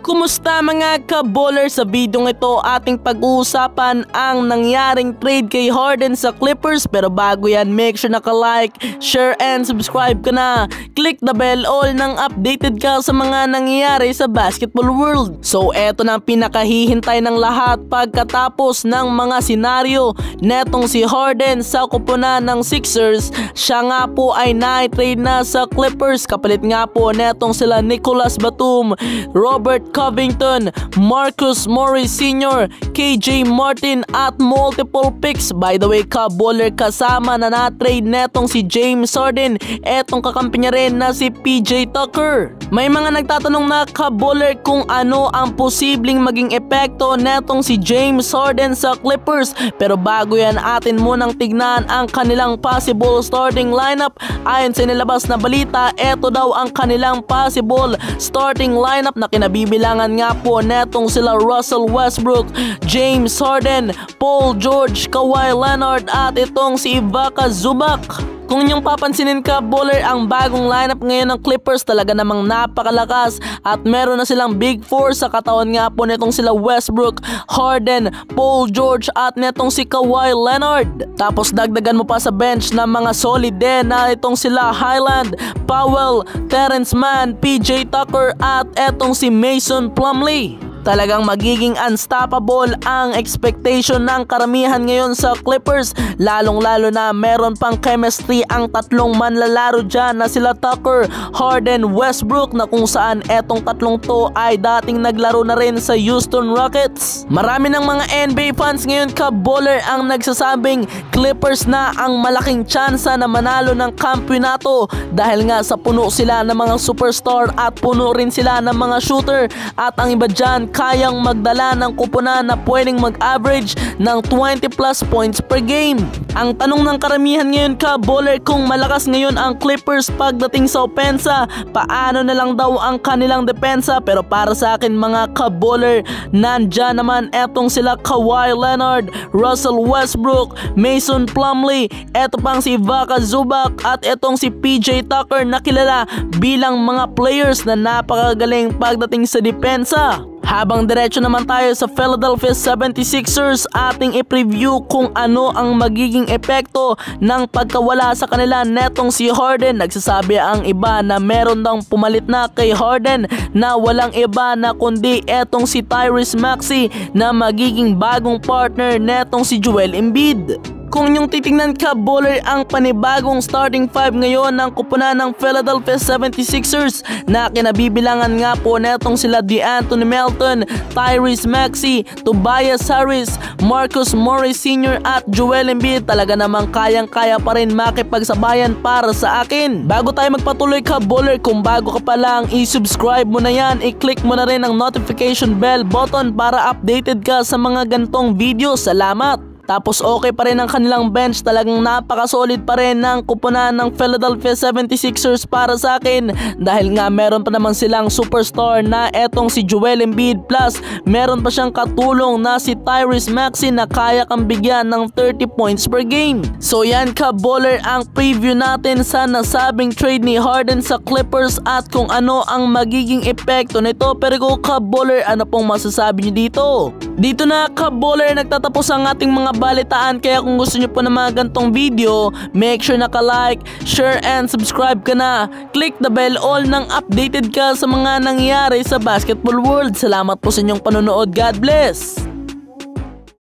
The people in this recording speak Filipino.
Kumusta mga ka-baller? Sa video ito ating pag-uusapan ang nangyaring trade kay Harden sa Clippers. Pero bago yan, make sure naka-like, share and subscribe ka na. Click the bell all nang updated ka sa mga nangyayari sa basketball world. So eto na ang pinakahihintay ng lahat pagkatapos ng mga senaryo netong si Harden sa kupunan ng Sixers. Siya nga po ay na-trade na sa Clippers. Kapalit nga po netong sila Nicolas Batum, Robert Covington, Marcus Morris Sr., KJ Martin at multiple picks. By the way, ka-baller, kasama na na-trade netong si James Harden, etong kakampi niya rin na si PJ Tucker. May mga nagtatanong na ka-baller kung ano ang posibleng maging epekto netong si James Harden sa Clippers. Pero bago yan, atin munang tignan ang kanilang possible starting lineup. Ayon sa nilabas na balita, eto daw ang kanilang possible starting lineup na kinabibilangan nga po netong sila Russell Westbrook, James Harden, Paul George, Kawhi Leonard at itong si Ivica Zubac. Kung inyong papansinin ka-baller, ang bagong lineup ngayon ng Clippers talaga namang napakalakas at meron na silang Big Four sa katawan nga po netong sila Westbrook, Harden, Paul George at netong si Kawhi Leonard. Tapos dagdagan mo pa sa bench na mga solid din na itong sila Highland, Powell, Terrence Mann, PJ Tucker at etong si Mason Plumlee. Talagang magiging unstoppable ang expectation ng karamihan ngayon sa Clippers, lalong-lalo na meron pang chemistry ang tatlong manlalaro dyan na sila Tucker, Harden, Westbrook, na kung saan etong tatlong to ay dating naglaro na rin sa Houston Rockets. Marami ng mga NBA fans ngayon ka-baller ang nagsasabing Clippers na ang malaking tsansa na manalo ng kampyonato dahil nga sa puno sila ng mga superstar at puno rin sila ng mga shooter at ang iba dyan kayang magdala ng kupunan na pwedeng mag-average ng 20 plus points per game. Ang tanong ng karamihan ngayon ka-baller, kung malakas ngayon ang Clippers pagdating sa opensa, paano na lang daw ang kanilang depensa? Pero para sa akin mga ka-baller, nandyan naman etong sila Kawhi Leonard, Russell Westbrook, Mason Plumlee, eto pang si Ivica Zubac at etong si PJ Tucker na kilala bilang mga players na napakagaling pagdating sa depensa. Habang diretso naman tayo sa Philadelphia 76ers, ating i-preview kung ano ang magiging epekto ng pagkawala sa kanila netong si Harden. Nagsasabi ang iba na meron daw pumalit na kay Harden na walang iba na kundi etong si Tyrese Maxey na magiging bagong partner netong si Joel Embiid. Kung inyong titingnan ka-baller, ang panibagong starting five ngayon ng kupunan ng Philadelphia 76ers na kinabibilangan nga po netong sila DeAnthony Melton, Tyrese Maxey, Tobias Harris, Marcus Morris Sr. at Joel Embiid, talaga namang kayang-kaya pa rin makipagsabayan para sa akin. Bago tayo magpatuloy ka-baller, kung bago ka pa lang, i-subscribe mo na yan, i-click mo na rin ang notification bell button para updated ka sa mga gantong video. Salamat! Tapos okay pa rin ang kanilang bench, talagang napaka-solid pa rin ng kupunan ng Philadelphia 76ers para sa akin dahil nga meron pa naman silang superstar na etong si Joel Embiid, plus meron pa siyang katulong na si Tyrese Maxey na kaya kang bigyan ng 30 points per game. So yan ka-baller ang preview natin sa nasabing trade ni Harden sa Clippers at kung ano ang magiging epekto nito. Pero ka-baller, ano pong masasabi niyo dito? Dito na ka-baller nagtatapos ang ating mga balitaan, kaya kung gusto nyo po ng mga gantong video, make sure naka-like, share and subscribe ka na. Click the bell all nang updated ka sa mga nangyayari sa basketball world. Salamat po sa inyong panonood. God bless!